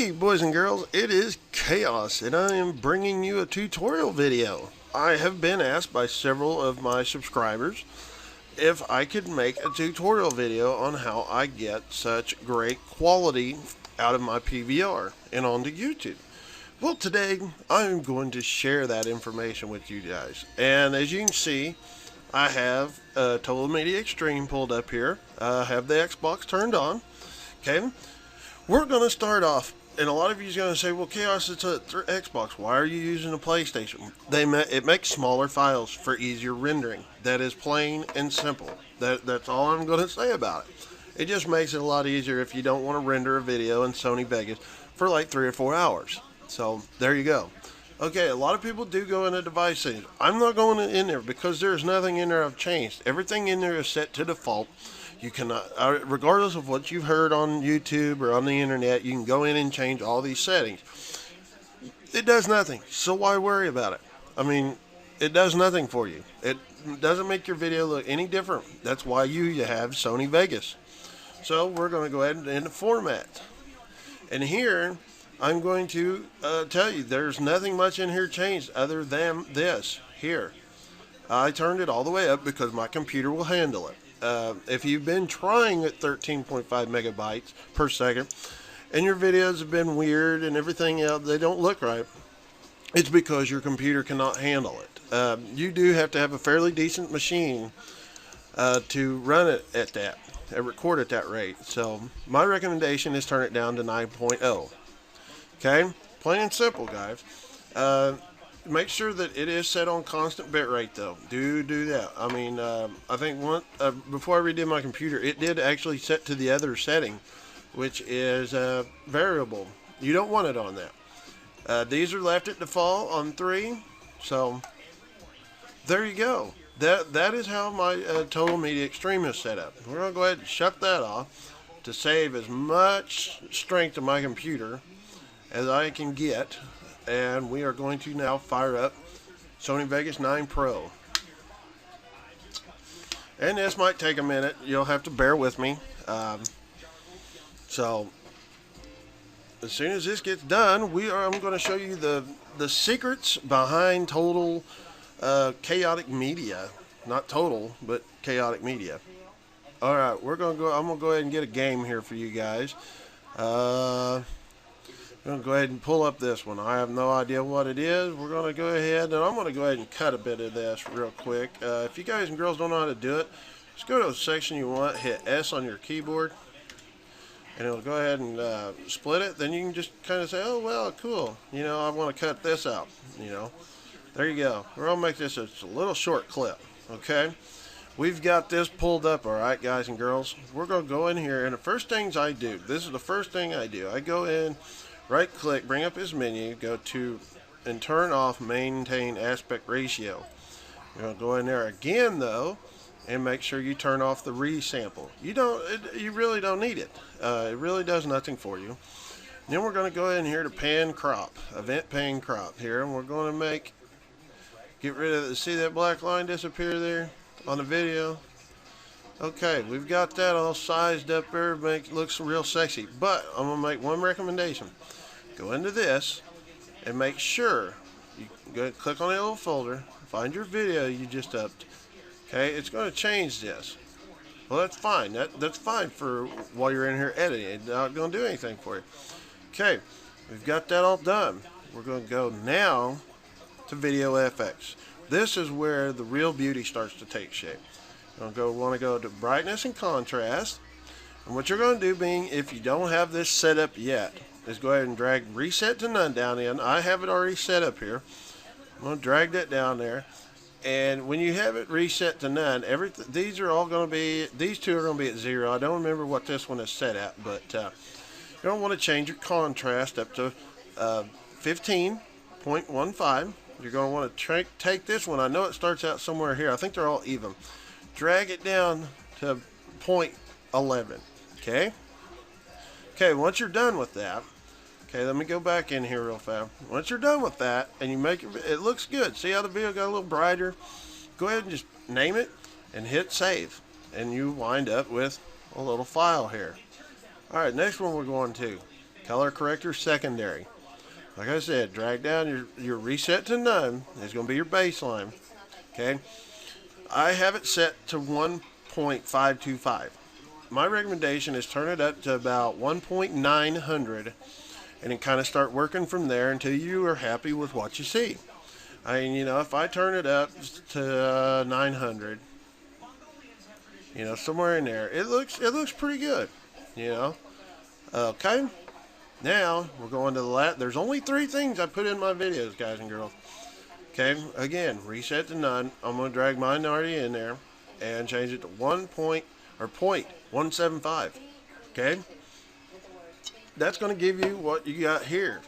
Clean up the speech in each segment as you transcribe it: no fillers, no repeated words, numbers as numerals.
Hey boys and girls, it is Chaos and I am bringing you a tutorial video. I have been asked by several of my subscribers if I could make a tutorial video on how I get such great quality out of my PVR and onto YouTube. Well, today I'm going to share that information with you guys. And as you can see, I have Total Media Extreme pulled up here. I have the Xbox turned on. Okay. We're going to start off, and a lot of you are going to say, well, Chaos, it's a Xbox. Why are you using a PlayStation? It makes smaller files for easier rendering. That is plain and simple. That's all I'm going to say about it. It just makes it a lot easier if you don't want to render a video in Sony Vegas for like 3 or 4 hours. So there you go. Okay, a lot of people do go into device settings. I'm not going in there because there's nothing in there I've changed. Everything in there is set to default. You cannot, regardless of what you've heard on YouTube or on the internet, you can go in and change all these settings. It does nothing, so why worry about it? I mean, it does nothing for you. It doesn't make your video look any different. That's why you have Sony Vegas. So we're going to go ahead and into format. And here, I'm going to tell you, there's nothing much in here changed other than this here. I turned it all the way up because my computer will handle it. If you've been trying at 13.5 megabytes per second and your videos have been weird and everything else, they don't look right, it's because your computer cannot handle it. You do have to have a fairly decent machine to run it at that, record at that rate. So my recommendation is turn it down to 9.0. Okay, plain and simple, guys. Make sure that it is set on constant bitrate, though. Do that. I mean, I think before I redid my computer, it did actually set to the other setting, which is variable. You don't want it on that. These are left at default on 3, so there you go. That is how my Total Media Extreme is set up. We're going to go ahead and shut that off to save as much strength of my computer as I can get. And we are going to now fire up Sony Vegas 9 Pro. And this might take a minute. You'll have to bear with me. So, as soon as this gets done, I'm going to show you the secrets behind Total Chaotic Media. Not Total, but Chaotic Media. Alright, I'm going to go ahead and get a game here for you guys. I'm going to go ahead and pull up this one. I have no idea what it is. We're going to go ahead, and I'm going to go ahead and cut a bit of this real quick. If you guys and girls don't know how to do it, just go to the section you want, hit S on your keyboard, and it'll go ahead and split it. Then you can just kind of say, oh, well, cool. You know, I want to cut this out. You know, there you go. We're going to make this a little short clip, okay? We've got this pulled up, all right, guys and girls. We're going to go in here, and the first things I do, this is the first thing I do. I go in, right click, bring up his menu, go to and turn off maintain aspect ratio. You're going to go in there again though and make sure you turn off the resample. You really don't need it. It really does nothing for you. Then we're going to go in here to pan crop, event pan crop here, and we're going to get rid of see that black line disappear there on the video. Okay, we've got that all sized up there, looks real sexy. But I'm going to make one recommendation. Go into this and make sure you go click on the little folder, find your video you just upped. Okay, it's going to change this. Well, that's fine. That's fine for while you're in here editing. It's not going to do anything for you. Okay, we've got that all done. We're going to go now to Video FX. This is where the real beauty starts to take shape. Want to go to brightness and contrast, and what you're going to do, being if you don't have this set up yet, is go ahead and drag reset to none down in. I have it already set up here. I'm going to drag that down there, and when you have it reset to none, these two are going to be at 0. I don't remember what this one is set at, but you're going to want to change your contrast up to 15.15. You're going to want to take this one. I know it starts out somewhere here. I think they're all even. Drag it down to 0.11. Okay, once you're done with that, okay, let me go back in here real fast. Once you're done with that and you make it looks good. See how the video got a little brighter? Go ahead and just name it and hit save, and you wind up with a little file here. Alright, next one we're going to Color corrector secondary. Like I said, drag down your reset to none. It's going to be your baseline. Okay. I have it set to 1.525. My recommendation is turn it up to about 1.900 and then kind of start working from there until you are happy with what you see. I mean, if I turn it up to 900, somewhere in there, it looks pretty good, Okay. Now we're going to the last. There's only 3 things I put in my videos, guys and girls. Okay. Again, reset to none. I'm going to drag minority in there and change it to 0.175. Okay. That's going to give you what you got here.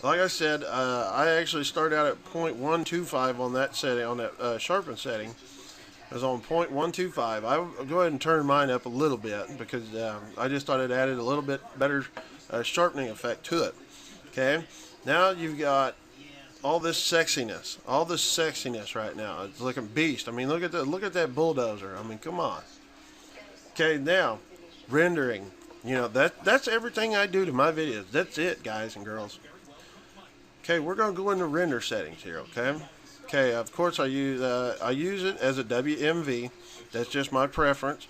Like I said, I actually started out at 0.125 on that setting, on that sharpen setting. It was on 0.125. I'll go ahead and turn mine up a little bit because I just thought it added a little bit better sharpening effect to it. Okay, now you've got all this sexiness right now. It's looking beast. I mean, look at that bulldozer. I mean, come on. Okay, now rendering. That's everything I do to my videos. That's it, guys and girls. Okay, we're gonna go into render settings here. Okay, of course I use it as a WMV. That's just my preference.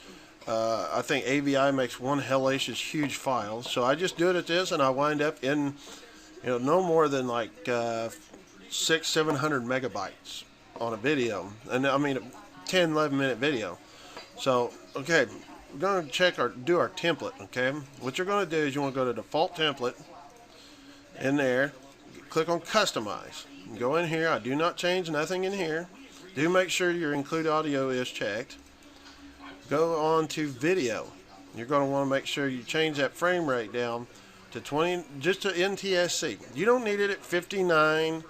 I think AVI makes one hellacious huge file, so I just do it at this, and I wind up in, no more than like 600-700 megabytes on a video, and I mean a 10-11 minute video. So okay, we're gonna do our template. Okay, what you're gonna do is you want to go to default template. In there, click on customize. Go in here. I do not change nothing in here. Do make sure your include audio is checked. Go on to video. You're going to want to make sure you change that frame rate down to 20, just to NTSC. You don't need it at 59.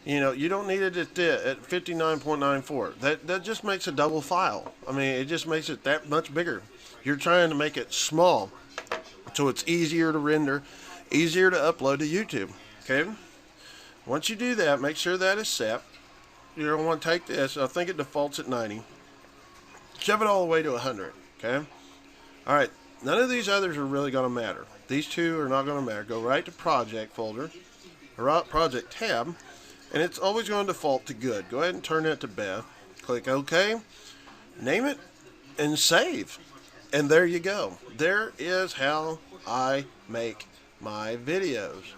You don't need it at 59.94. That just makes a double file. I mean, it just makes it that much bigger. You're trying to make it small so it's easier to render, easier to upload to YouTube. Okay. Once you do that, make sure that is set. You're going to want to take this. I think it defaults at 90. Shove it all the way to 100. Okay. All right. None of these others are really going to matter. These 2 are not going to matter. Go right to project folder, or project tab, and it's always going to default to good. Go ahead and turn that to Beth. Click OK. Name it and save. And there you go. There is how I make my videos.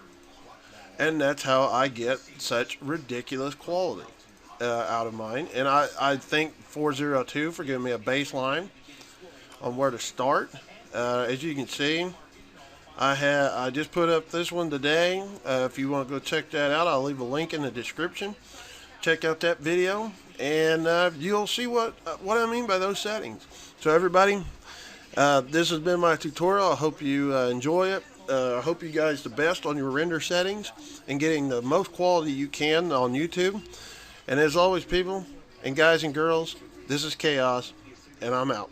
And that's how I get such ridiculous quality out of mine. And I thank 402 for giving me a baseline on where to start. As you can see, I just put up this one today. If you want to go check that out, I'll leave a link in the description. Check out that video, and you'll see what I mean by those settings. So everybody, this has been my tutorial. I hope you enjoy it. I hope you guys the best on your render settings and getting the most quality you can on YouTube. And as always, people and guys and girls, this is Chaos, and I'm out.